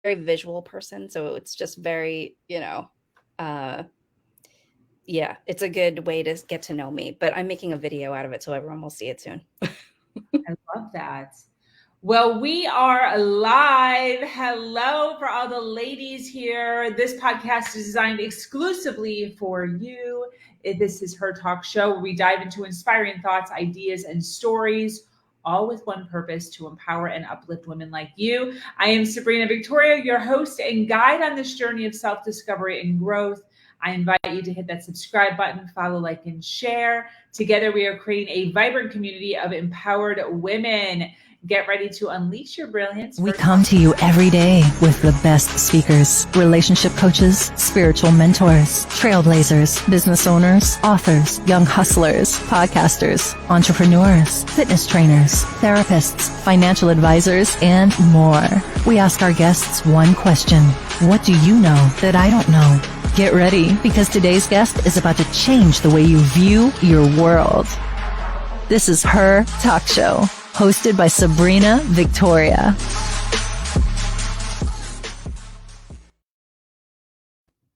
very visual person, so it's just very, yeah, it's a good way to get to know me. But I'm making a video out of it, so everyone will see it soon. I love that. Well, we are live. Hello for all the ladies here. This podcast is designed exclusively for you. This is her talk show where we dive into inspiring thoughts, ideas, and stories, all with one purpose: to empower and uplift women like you. I am Sabrina Victoria, your host and guide on this journey of self-discovery and growth. I invite you to hit that subscribe button, follow, like, and share. Together, we are creating a vibrant community of empowered women. Get ready to unleash your brilliance. We come to you every day with the best speakers, relationship coaches, spiritual mentors, trailblazers, business owners, authors, young hustlers, podcasters, entrepreneurs, fitness trainers, therapists, financial advisors, and more. We ask our guests one question: what do you know that I don't know? Get ready, because today's guest is about to change the way you view your world. This is Her Talk Show, hosted by Sabrina Victoria.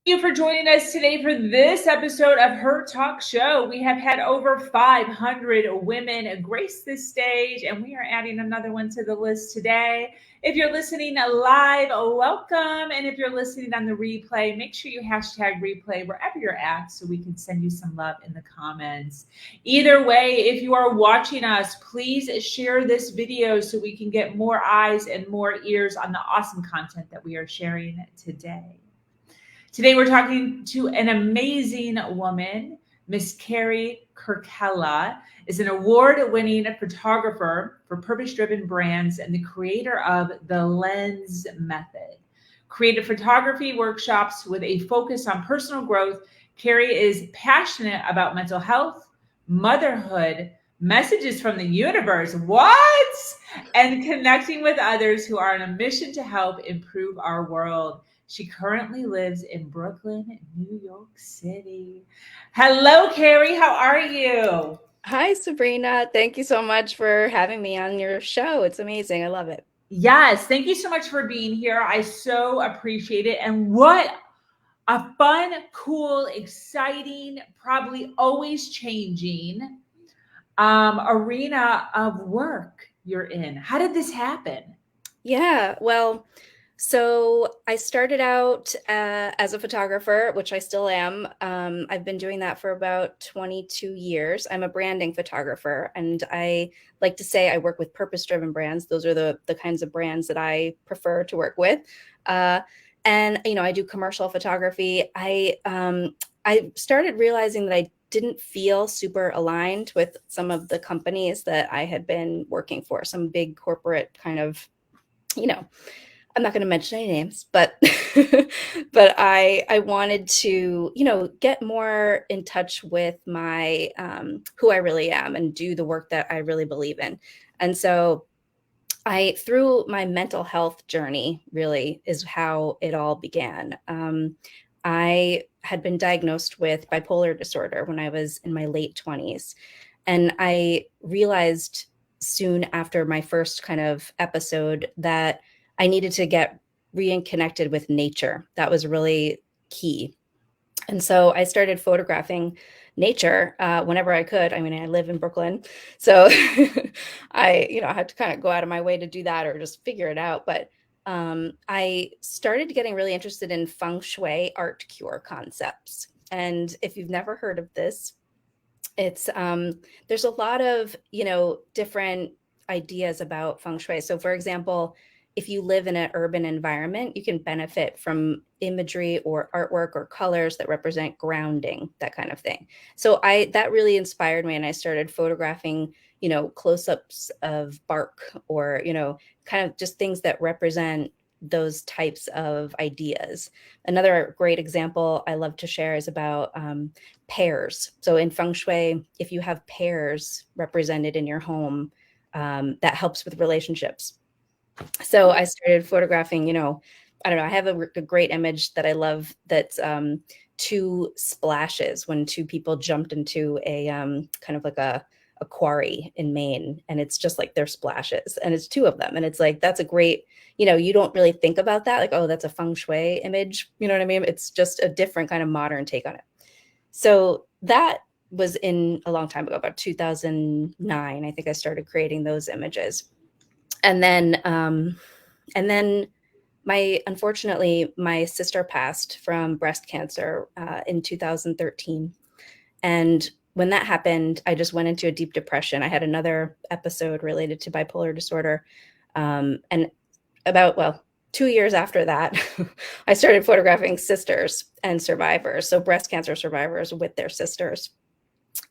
Thank you for joining us today for this episode of Her Talk Show. We have had over 500 women grace this stage, and we are adding another one to the list today. If you're listening live, welcome. And if you're listening on the replay, make sure you hashtag replay wherever you're at so we can send you some love in the comments. Either way, if you are watching us, please share this video so we can get more eyes and more ears on the awesome content that we are sharing today. Today, we're talking to an amazing woman. Miss Carey Kirkella is an award-winning photographer for purpose-driven brands and the creator of the L.E.N.S method. Creative photography workshops with a focus on personal growth. Carey is passionate about mental health, motherhood, messages from the universe, and connecting with others who are on a mission to help improve our world. She currently lives in Brooklyn, New York City. Hello, Carey. How are you? Hi, Sabrina. Thank you so much for having me on your show. It's amazing. I love it. Yes. Thank you so much for being here. I so appreciate it. And what a fun, cool, exciting, probably always changing arena of work you're in. How did this happen? Yeah, well, so I started out as a photographer, which I still am. I've been doing that for about 22 years. I'm a branding photographer, and I like to say I work with purpose-driven brands. Those are the kinds of brands that I prefer to work with. And I do commercial photography. I started realizing that I didn't feel super aligned with some of the companies that I had been working for, some big corporate kind of, I'm not going to mention any names, but but I wanted to, get more in touch with my who I really am and do the work that I really believe in. And so through my mental health journey, really is how it all began. I had been diagnosed with bipolar disorder when I was in my late 20s. And I realized soon after my first kind of episode that I needed to get reconnected with nature. That was really key. And so I started photographing nature whenever I could. I mean, I live in Brooklyn, so I had to kind of go out of my way to do that or just figure it out. But I started getting really interested in feng shui art cure concepts. And if you've never heard of this, it's there's a lot of different ideas about feng shui. So, for example, if you live in an urban environment, you can benefit from imagery or artwork or colors that represent grounding, that kind of thing. So that really inspired me, and I started photographing, close-ups of bark or, kind of just things that represent those types of ideas. Another great example I love to share is about pears. So in feng shui, if you have pears represented in your home, that helps with relationships. So I started photographing, I don't know, I have a great image that I love that's two splashes when two people jumped into a kind of like a a quarry in Maine, and it's just like their splashes, and it's two of them, and it's like that's a great, you don't really think about that, like, oh, that's a feng shui image, you know what I mean? It's just a different kind of modern take on it. So that was in a long time ago, about 2009. I think I started creating those images, and then unfortunately, my sister passed from breast cancer in 2013. And when that happened, I just went into a deep depression. I had another episode related to bipolar disorder. And about 2 years after that, I started photographing sisters and survivors, so breast cancer survivors with their sisters.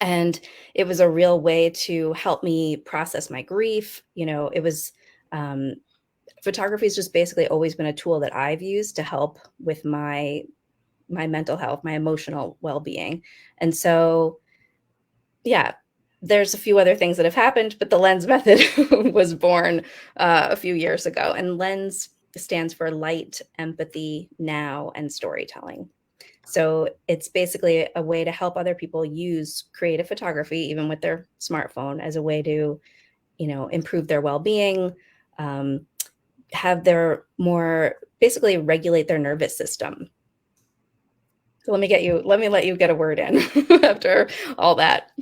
And it was a real way to help me process my grief. It was photography has just basically always been a tool that I've used to help with my mental health, my emotional well-being. And so, yeah, there's a few other things that have happened, but the L.E.N.S method was born a few years ago. And L.E.N.S stands for light, empathy, now, and storytelling. So it's basically a way to help other people use creative photography, even with their smartphone, as a way to, improve their well-being, have their more basically regulate their nervous system. So let me let you get a word in after all that.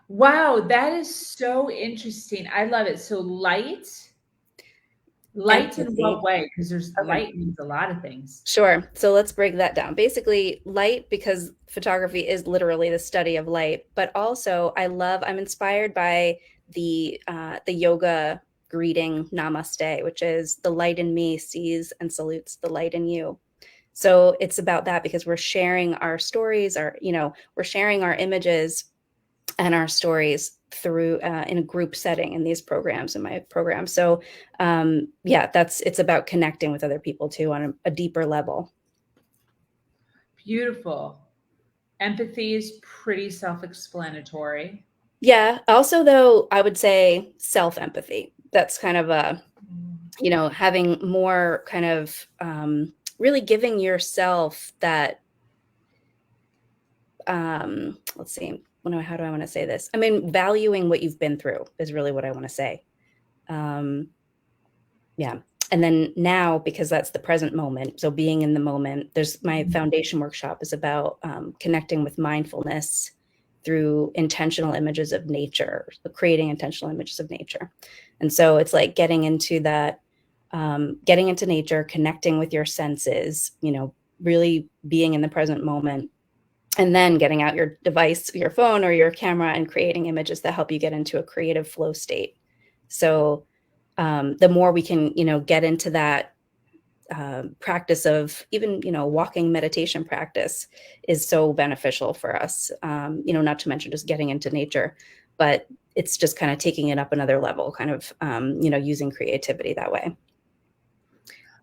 Wow, that is so interesting. I love it. So light in Empathy. what way? Because there's Okay. light means a lot of things. Sure. So let's break that down. Basically, light, because photography is literally the study of light, but also I'm inspired by the yoga greeting Namaste, which is the light in me sees and salutes the light in you. So it's about that, because we're sharing our stories, we're sharing our images and our stories through in a group setting in these programs, in my program. So it's about connecting with other people too on a deeper level. Beautiful. Empathy is pretty self-explanatory. Yeah. Also, though, I would say self-empathy. That's kind of having more kind of really giving yourself that, let's see, how do I want to say this? I mean, valuing what you've been through is really what I want to say. Yeah. And then now, because that's the present moment, so being in the moment, there's my foundation workshop is about connecting with mindfulness through intentional images of nature, creating intentional images of nature. And so it's like getting into that, getting into nature, connecting with your senses, really being in the present moment, and then getting out your device, your phone or your camera, and creating images that help you get into a creative flow state. So the more we can, get into that practice of even, walking meditation practice is so beneficial for us, not to mention just getting into nature, but it's just kind of taking it up another level, kind of, using creativity that way.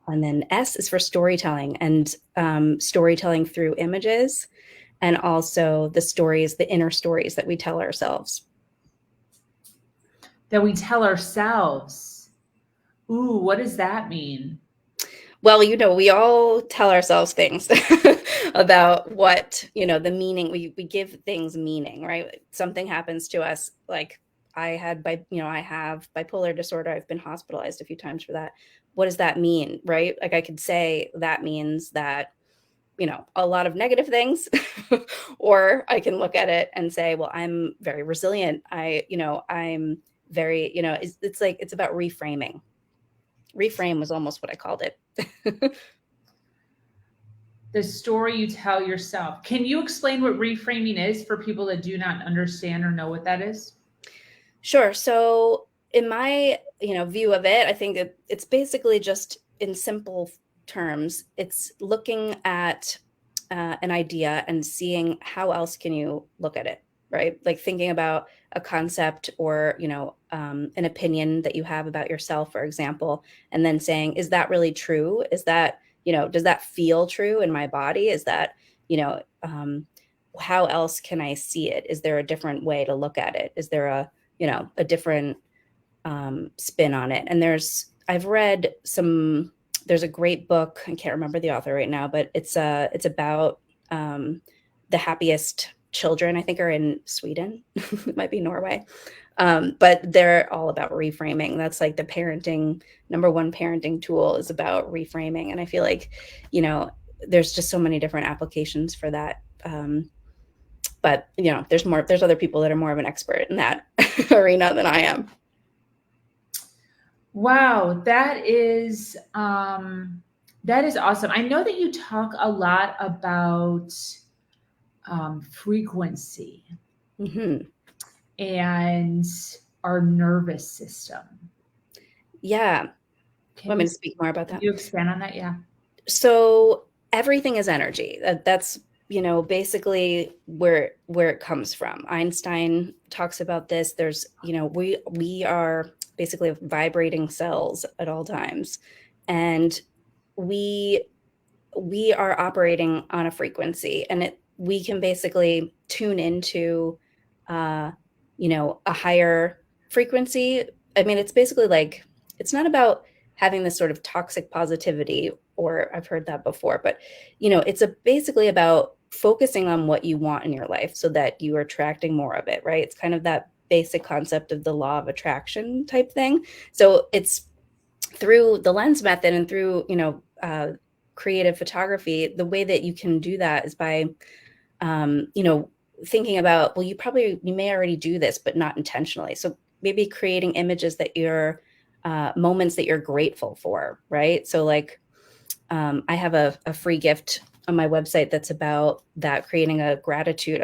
And then S is for storytelling, and storytelling through images, and also the inner stories that we tell ourselves. That we tell ourselves. Ooh, what does that mean? Well, we all tell ourselves things about what, the meaning, we give things meaning, right? Something happens to us, like I have bipolar disorder. I've been hospitalized a few times for that. What does that mean, right? Like I could say that means that, a lot of negative things, or I can look at it and say, well, I'm very resilient. I'm very, it's like, it's about reframing. Reframe was almost what I called it. The story you tell yourself. Can you explain what reframing is for people that do not understand or know what that is? Sure. So in my, view of it, I think it's basically just in simple terms, it's looking at an idea and seeing how else can you look at it, right? Like thinking about a concept or, an opinion that you have about yourself, for example, and then saying, is that really true? Is that, does that feel true in my body? Is that, how else can I see it? Is there a different way to look at it? Is there a different spin on it? And there's a great book. I can't remember the author right now, but it's about the happiest children, I think, are in Sweden. It might be Norway. But they're all about reframing. That's like the number one parenting tool is about reframing. And I feel like, there's just so many different applications for that. But there's other people that are more of an expert in that arena than I am. Wow, that is awesome. I know that you talk a lot about frequency and our nervous system. Yeah. Want me to speak more about that? Can you expand on that? Yeah. So everything is energy. That's basically where it comes from. Einstein talks about this. There's we are basically vibrating cells at all times, and we are operating on a frequency, and we can basically tune into a higher frequency. I mean, it's basically like, it's not about having this sort of toxic positivity, or I've heard that before, but it's basically about focusing on what you want in your life so that you are attracting more of it, right? It's kind of that basic concept of the law of attraction type thing. So it's through the L.E.N.S method and through creative photography. The way that you can do that is by thinking about, well, you may already do this, but not intentionally. So maybe creating images that you're moments that you're grateful for, right? So like I have a free gift on my website that's about that, creating a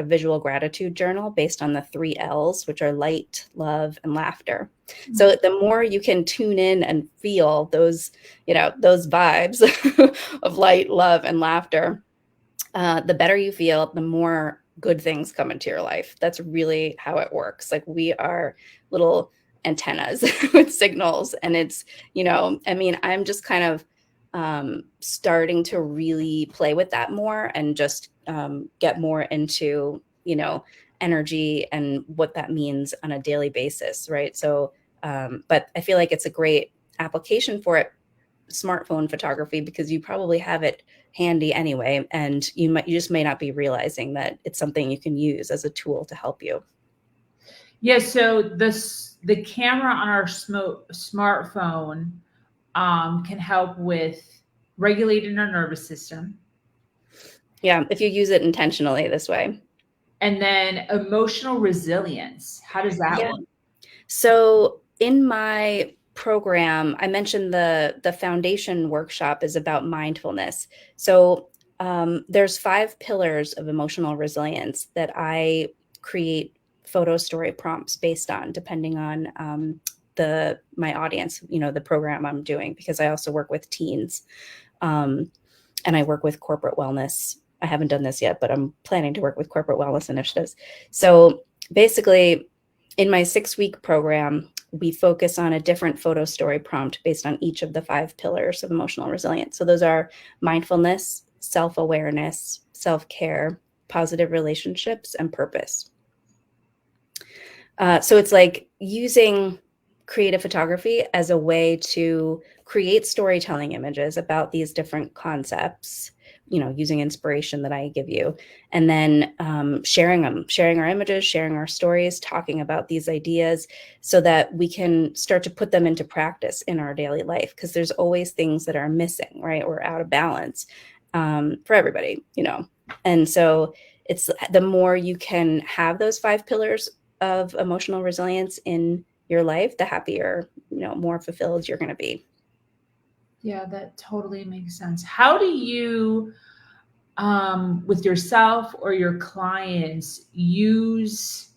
visual gratitude journal based on the 3 L's, which are light, love, and laughter. Mm-hmm. So the more you can tune in and feel those vibes of light, love, and laughter, the better you feel, the more good things come into your life. That's really how it works. Like, we are little antennas with signals, and it's, I'm just kind of starting to really play with that more, and just get more into, energy and what that means on a daily basis. Right. So, but I feel like it's a great application for it, smartphone photography, because you probably have it handy anyway. And you just may not be realizing that it's something you can use as a tool to help you. Yeah. So the camera on our smartphone can help with regulating our nervous system. Yeah, if you use it intentionally this way. And then emotional resilience. How does that work? So in my program, I mentioned the foundation workshop is about mindfulness. So there's 5 pillars of emotional resilience that I create photo story prompts based on, depending on my audience, the program I'm doing, because I also work with teens, and I work with corporate wellness. I haven't done this yet, but I'm planning to work with corporate wellness initiatives. So basically, in my 6-week program, we focus on a different photo story prompt based on each of the 5 pillars of emotional resilience. So those are mindfulness, self-awareness, self-care, positive relationships, and purpose. So it's like using creative photography as a way to create storytelling images about these different concepts, using inspiration that I give you, and then sharing our images, sharing our stories, talking about these ideas so that we can start to put them into practice in our daily life. Because there's always things that are missing, right? Or out of balance for everybody, And so it's the more you can have those 5 pillars of emotional resilience in your life, the happier, more fulfilled you're going to be. Yeah, that totally makes sense. How do you, with yourself or your clients, use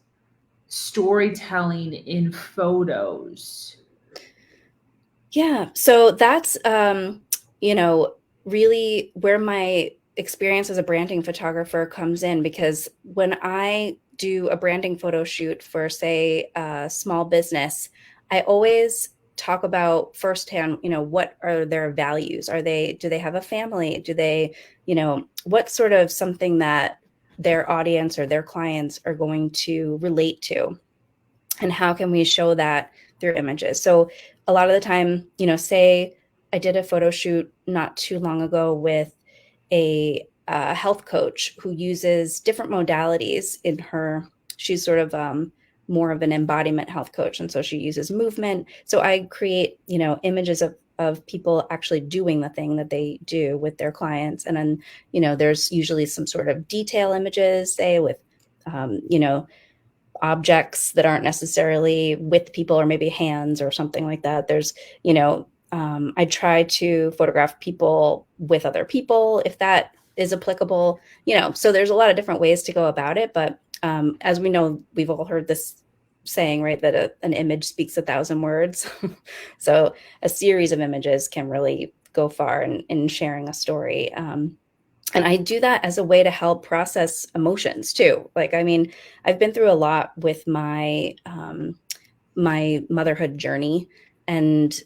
storytelling in photos? Yeah, so that's, really where my experience as a branding photographer comes in, because when I do a branding photo shoot for, say, a small business, I always talk about firsthand, what are their values? Do they have a family? Do they, what sort of something that their audience or their clients are going to relate to? And how can we show that through images? So a lot of the time, say I did a photo shoot not too long ago with a a health coach who uses different modalities in her. She's sort of more of an embodiment health coach. And so she uses movement. So I create, images of people actually doing the thing that they do with their clients. And then, there's usually some sort of detail images, say with, objects that aren't necessarily with people, or maybe hands or something like that. There's, I try to photograph people with other people, if that is applicable, so there's a lot of different ways to go about it. But as we know, we've all heard this saying, right, that an image speaks 1,000 words. So a series of images can really go far in sharing a story. And I do that as a way to help process emotions too. Like, I mean, I've been through a lot with my my motherhood journey, and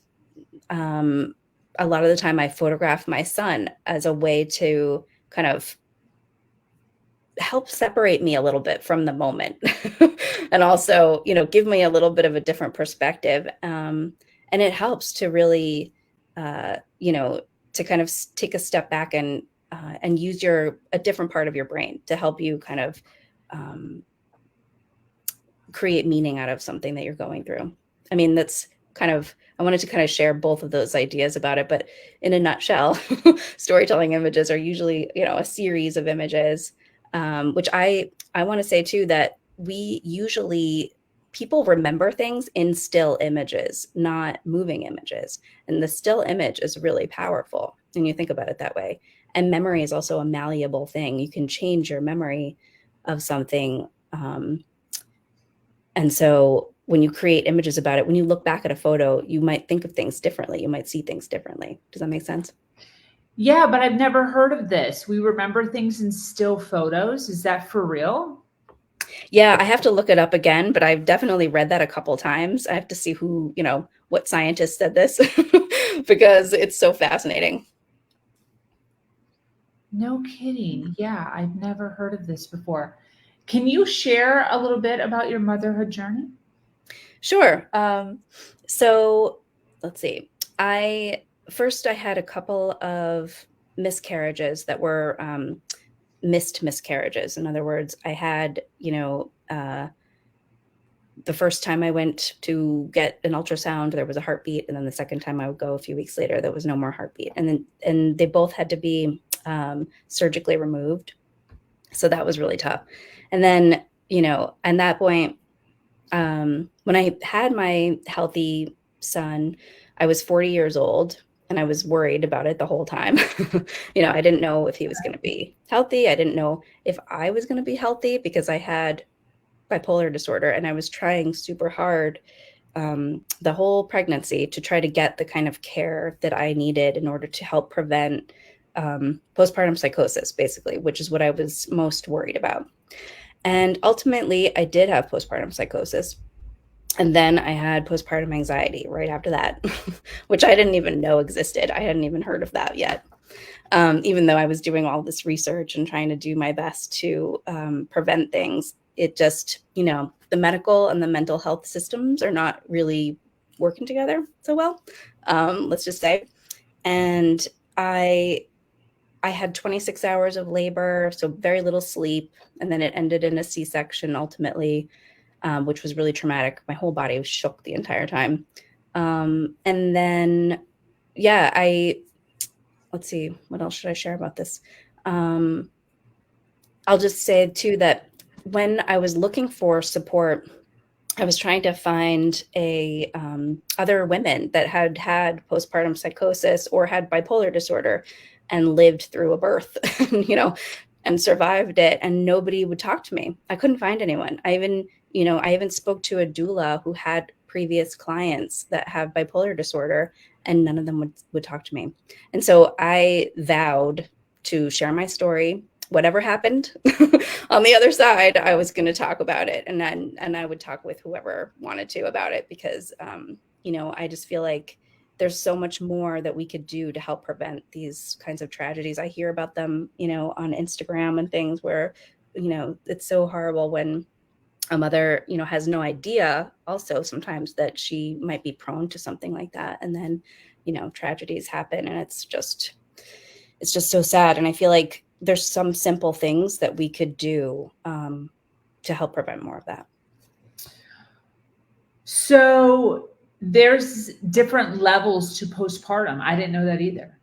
a lot of the time I photograph my son as a way to kind of help separate me a little bit from the moment, and also, give me a little bit of a different perspective. And it helps to really, to kind of take a step back and use a different part of your brain to help you kind of create meaning out of something that you're going through. I mean, I wanted to kind of share both of those ideas about it, but in a nutshell, storytelling images are usually, a series of images, which I want to say too, that people remember things in still images, not moving images. And the still image is really powerful when you think about it that way. And memory is also a malleable thing. You can change your memory of something. And so when you create images about it, when you look back at a photo, you might think of things differently. You might see things differently. Does that make sense? Yeah, but I've never heard of this. We remember things in still photos. Is that for real? Yeah, I have to look it up again, but I've definitely read that a couple times. I have to see what scientist said this because it's so fascinating. No kidding. Yeah, I've never heard of this before. Can you share a little bit about your motherhood journey? Sure. So let's see. I had a couple of miscarriages that were missed miscarriages. In other words, I had, the first time I went to get an ultrasound, there was a heartbeat. And then the second time I would go a few weeks later, there was no more heartbeat. And they both had to be surgically removed. So that was really tough. And then, at that point, when I had my healthy son, I was 40 years old, and I was worried about it the whole time. I didn't know if he was going to be healthy. I didn't know if I was going to be healthy because I had bipolar disorder, and I was trying super hard the whole pregnancy to try to get the kind of care that I needed in order to help prevent postpartum psychosis, basically, which is what I was most worried about. And ultimately, I did have postpartum psychosis. And then I had postpartum anxiety right after that, which I didn't even know existed. I hadn't even heard of that yet. Even though I was doing all this research and trying to do my best to prevent things, it just, the medical and the mental health systems are not really working together so well, let's just say. And I had 26 hours of labor, so very little sleep. And then it ended in a C-section ultimately, which was really traumatic. My whole body was shook the entire time. And then, let's see, what else should I share about this? I'll just say too that when I was looking for support, I was trying to find other women that had had postpartum psychosis or had bipolar disorder and lived through a birth, and survived it, and nobody would talk to me. I couldn't find anyone. I even spoke to a doula who had previous clients that have bipolar disorder, and none of them would talk to me. And so I vowed to share my story, whatever happened on the other side, I was going to talk about it. And I would talk with whoever wanted to about it, because, I just feel like there's so much more that we could do to help prevent these kinds of tragedies. I hear about them, on Instagram and things where, it's so horrible when a mother, has no idea also sometimes that she might be prone to something like that. And then, tragedies happen, and it's just so sad. And I feel like there's some simple things that we could do to help prevent more of that. So there's different levels to postpartum. I didn't know that either.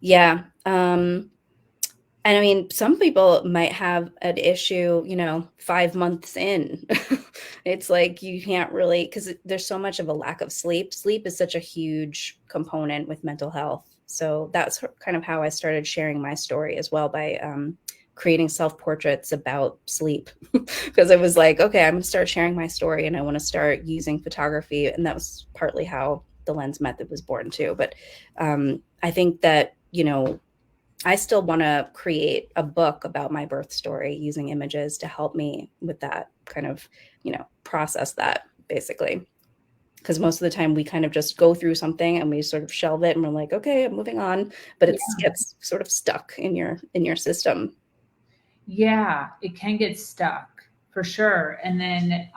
Yeah. And I mean, some people might have an issue, 5 months in. It's like you can't really, because there's so much of a lack of sleep. Sleep is such a huge component with mental health. So that's kind of how I started sharing my story as well, by creating self-portraits about sleep. Because I was like, okay, I'm going to start sharing my story and I want to start using photography. And that was partly how the L.E.N.S method was born too. But I think that, I still want to create a book about my birth story using images to help me with that kind of, process that basically. Because most of the time we kind of just go through something and we sort of shelve it and we're like, okay, I'm moving on, but it gets sort of stuck in your system. Yeah, it can get stuck for sure. And then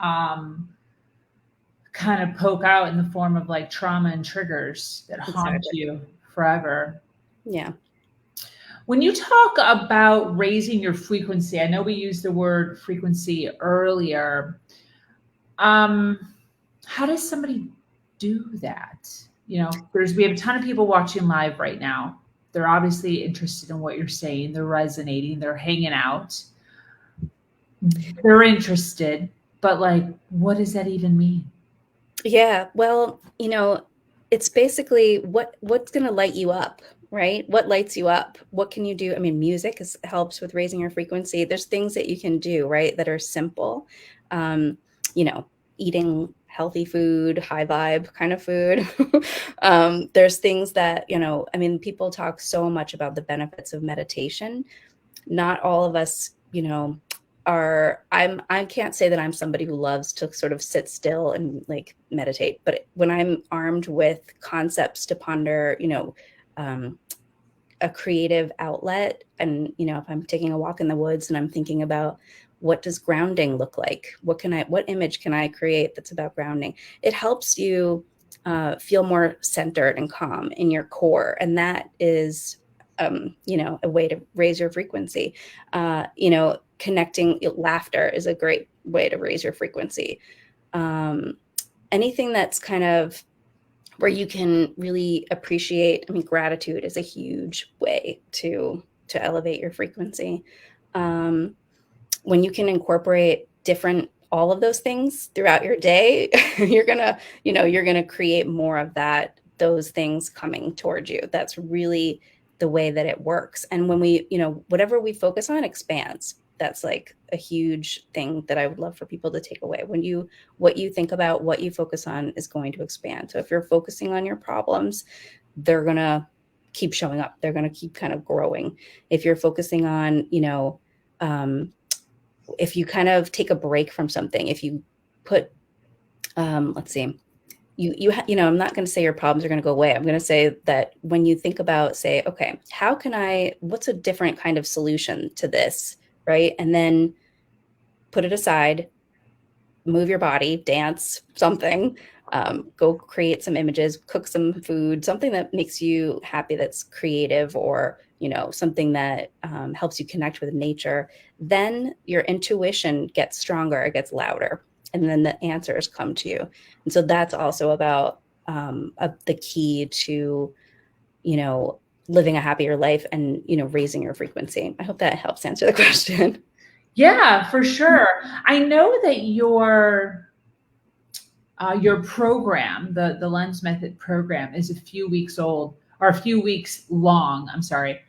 kind of poke out in the form of like trauma and triggers that haunt you forever. Yeah. When you talk about raising your frequency, I know we used the word frequency earlier. How does somebody do that? We have a ton of people watching live right now. They're obviously interested in what you're saying. They're resonating. They're hanging out. They're interested, but like, what does that even mean? Yeah. Well, it's basically what's going to light you up, right? What lights you up? What can you do? I mean, music helps with raising your frequency. There's things that you can do, right, that are simple. Eating healthy food, high vibe kind of food. There's things that, people talk so much about the benefits of meditation. Not all of us, I can't say that I'm somebody who loves to sort of sit still and like meditate, but when I'm armed with concepts to ponder, a creative outlet, and if I'm taking a walk in the woods and I'm thinking about what does grounding look like, what image can I create that's about grounding, it helps you feel more centered and calm in your core, and that is a way to raise your frequency. Connecting, laughter is a great way to raise your frequency. Anything that's kind of where you can really appreciate, gratitude is a huge way to elevate your frequency. When you can incorporate all of those things throughout your day, you're gonna create more of those things coming towards you. That's really the way that it works. And when we, whatever we focus on expands. That's like a huge thing that I would love for people to take away. What you think about, what you focus on is going to expand. So if you're focusing on your problems, they're going to keep showing up. They're going to keep kind of growing. If you're focusing on, if you kind of take a break from something, if you put, let's see, I'm not going to say your problems are going to go away. I'm going to say that when you think about, say, okay, what's a different kind of solution to this, right? And then put it aside, move your body, dance, something, go create some images, cook some food, something that makes you happy, that's creative, or, something that helps you connect with nature. Then your intuition gets stronger, it gets louder. And then the answers come to you. And so that's also about the key to, living a happier life and, raising your frequency. I hope that helps answer the question. Yeah, for sure. I know that your program, the L.E.N.S method program, is a few weeks old, or a few weeks long. I'm sorry.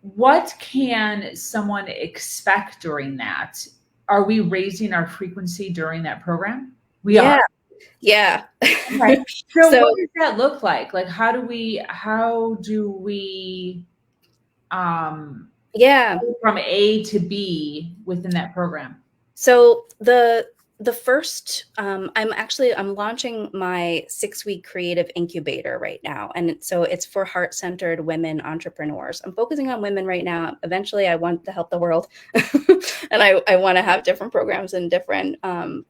What can someone expect during that? Are we raising our frequency during that program? We are. Yeah. Right. So what does that look like? Like, how do we from A to B within that program? So the first, I'm launching my 6-week creative incubator right now. And so it's for heart-centered women entrepreneurs. I'm focusing on women right now. Eventually I want to help the world. And I want to have different programs and different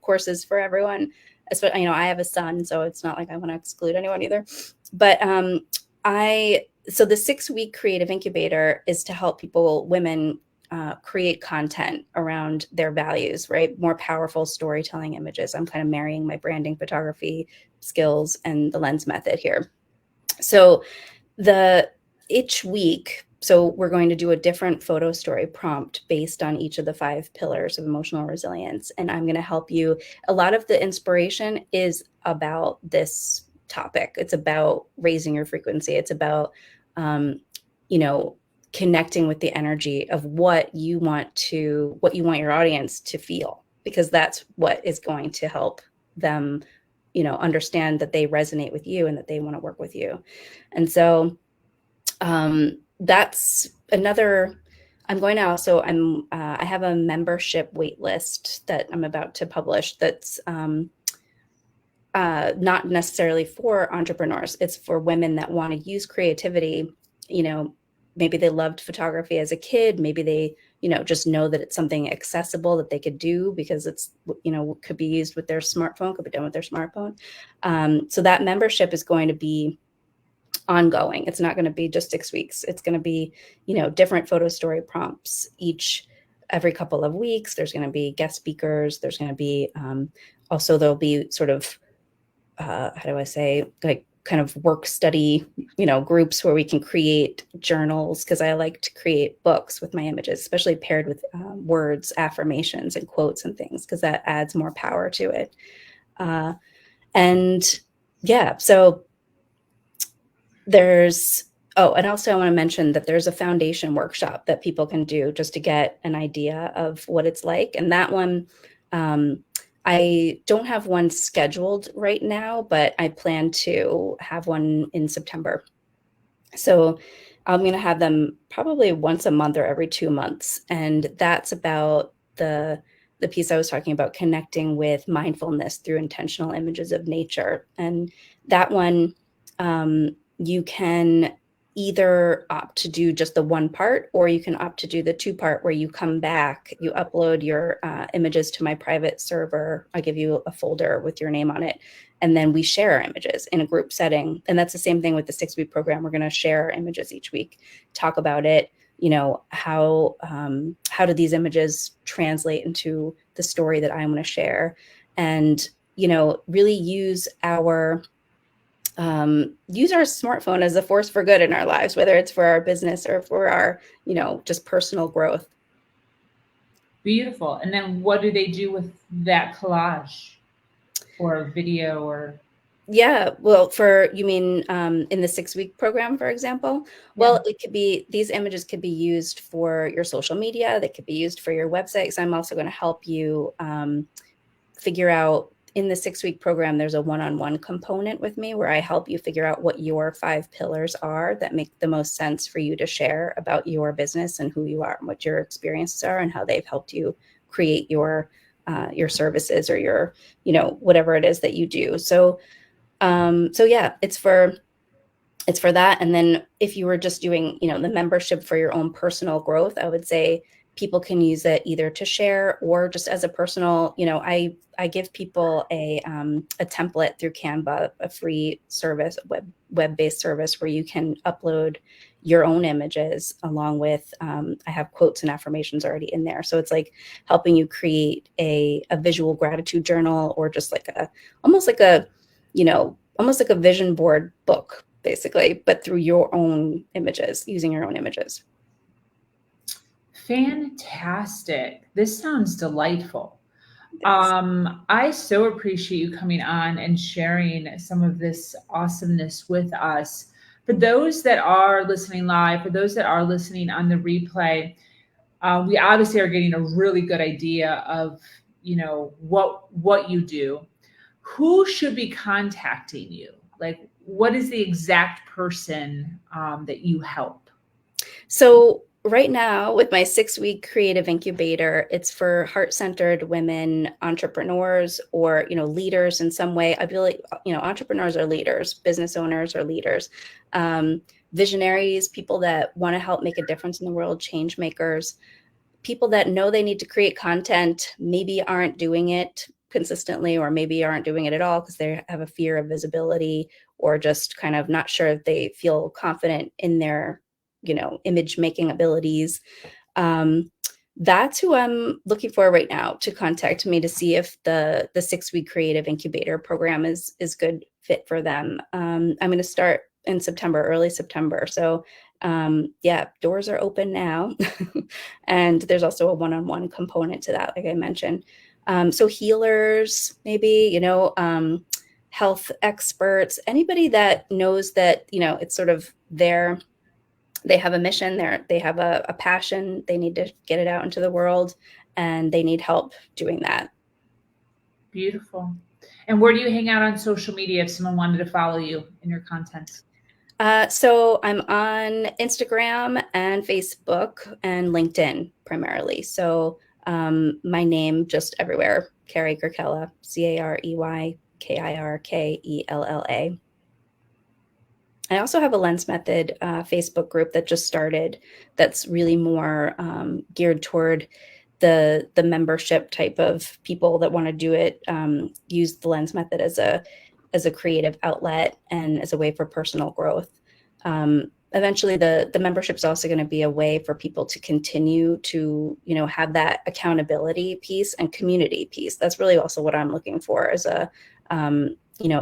courses for everyone. I have a son, so it's not like I want to exclude anyone either. But so the 6-week creative incubator is to help women create content around their values, right? More powerful storytelling images. I'm kind of marrying my branding photography skills and the L.E.N.S method here. So each week, so we're going to do a different photo story prompt based on each of the 5 pillars of emotional resilience. And I'm going to help you. A lot of the inspiration is about this topic. It's about raising your frequency. It's about, connecting with the energy of what you want your audience to feel, because that's what is going to help them, understand that they resonate with you and that they want to work with you. And so that's another. I have a membership wait list that I'm about to publish that's not necessarily for entrepreneurs. It's for women that want to use creativity. Maybe they loved photography as a kid. Maybe they, just know that it's something accessible that they could do because it's, could be used with their smartphone, could be done with their smartphone. So that membership is going to be ongoing. It's not going to be just 6 weeks. It's going to be, different photo story prompts every couple of weeks. There's going to be guest speakers. There's going to be, also there'll be sort of, how do I say, like kind of work study, groups where we can create journals, because I like to create books with my images, especially paired with words, affirmations, and quotes and things, because that adds more power to it. And yeah, so and also I want to mention that there's a foundation workshop that people can do just to get an idea of what it's like. And that one, I don't have one scheduled right now, but I plan to have one in September. So I'm going to have them probably once a month or every 2 months. And that's about the piece I was talking about, connecting with mindfulness through intentional images of nature. And that one, you can either opt to do just the one part, or you can opt to do the 2-part where you come back, you upload your images to my private server. I give you a folder with your name on it, and then we share our images in a group setting. And that's the same thing with the 6-week program. We're going to share our images each week, talk about it. How do these images translate into the story that I want to share, and really use our smartphone as a force for good in our lives, whether it's for our business or for our, just personal growth. Beautiful. And then what do they do with that collage or video or? Yeah, well, you mean in the 6-week program, for example? Well, it could be, these images could be used for your social media. They could be used for your website. So I'm also going to help you figure out, in the 6-week program, there's a one-on-one component with me where I help you figure out what your 5 pillars are that make the most sense for you to share about your business and who you are and what your experiences are and how they've helped you create your services or your, whatever it is that you do. So yeah, it's for that. And then if you were just doing, the membership for your own personal growth, I would say people can use it either to share or just as a personal, I give people a template through Canva, a free service, web-based service where you can upload your own images along with, I have quotes and affirmations already in there. So it's like helping you create a visual gratitude journal, or just like almost like a vision board book, basically, but through your own images, using your own images. Fantastic. This sounds delightful. I so appreciate you coming on and sharing some of this awesomeness with us. For those that are listening live, for those that are listening on the replay, we obviously are getting a really good idea of, what you do. Who should be contacting you? Like, what is the exact person that you help? So right now, with my 6-week creative incubator, it's for heart-centered women entrepreneurs, or leaders in some way. I feel like entrepreneurs are leaders, business owners are leaders, visionaries, people that want to help make a difference in the world, change makers, people that know they need to create content, maybe aren't doing it consistently, or maybe aren't doing it at all because they have a fear of visibility, or just kind of not sure if they feel confident in their, image making abilities. That's who I'm looking for right now to contact me to see if the 6-week creative incubator program is good fit for them. I'm going to start in September, early September. So doors are open now. And there's also a one-on-one component to that, like I mentioned. So healers, maybe, health experts, anybody that knows that, it's sort of they have a mission, they have a passion, they need to get it out into the world, and they need help doing that. Beautiful. And where do you hang out on social media if someone wanted to follow you in your content? So I'm on Instagram and Facebook and LinkedIn primarily. So my name just everywhere, Carey Kirkella, CareyKirkella. I also have a L.E.N.S Method Facebook group that just started that's really more geared toward the membership type of people that want to do it, use the L.E.N.S Method as a creative outlet and as a way for personal growth. Eventually, the membership is also going to be a way for people to continue to, have that accountability piece and community piece. That's really also what I'm looking for as a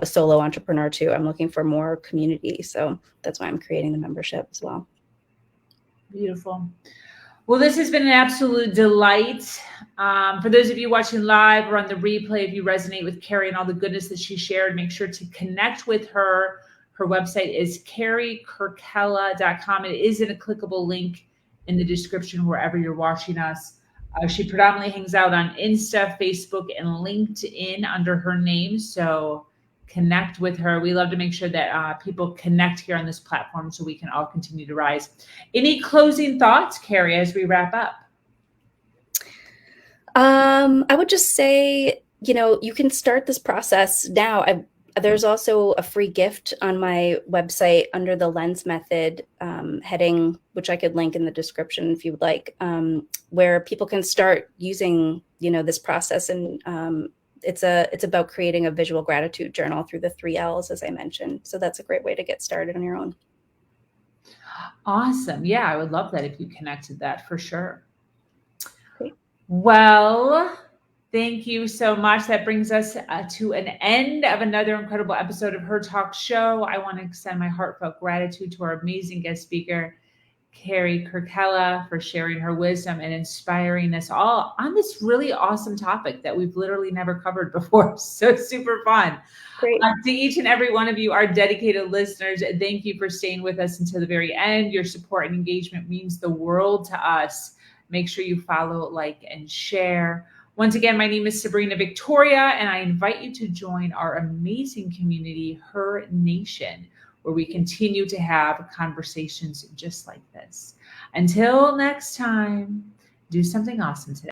solo entrepreneur too. I'm looking for more community. So that's why I'm creating the membership as well. Beautiful. Well, this has been an absolute delight. For those of you watching live or on the replay, if you resonate with Carey and all the goodness that she shared, make sure to connect with her. Her website is CareyKirkella.com. It is in a clickable link in the description wherever you're watching us. She predominantly hangs out on Insta, Facebook, and LinkedIn under her name. So connect with her. We love to make sure that people connect here on this platform so we can all continue to rise. Any closing thoughts, Carey, as we wrap up? I would just say, you can start this process now. There's also a free gift on my website under the L.E.N.S Method heading, which I could link in the description if you would like, where people can start using, this process. And it's about creating a visual gratitude journal through the 3 L's, as I mentioned. So that's a great way to get started on your own. Awesome. Yeah, I would love that if you connected that for sure. Great. Well, thank you so much. That brings us to an end of another incredible episode of Her Talk Show. I want to extend my heartfelt gratitude to our amazing guest speaker, Carey Kirkella, for sharing her wisdom and inspiring us all on this really awesome topic that we've literally never covered before. So super fun. Great. To each and every one of you, our dedicated listeners, thank you for staying with us until the very end. Your support and engagement means the world to us. Make sure you follow, like, and share. Once again, my name is Sabrina Victoria, and I invite you to join our amazing community, Her Nation, where we continue to have conversations just like this. Until next time, do something awesome today.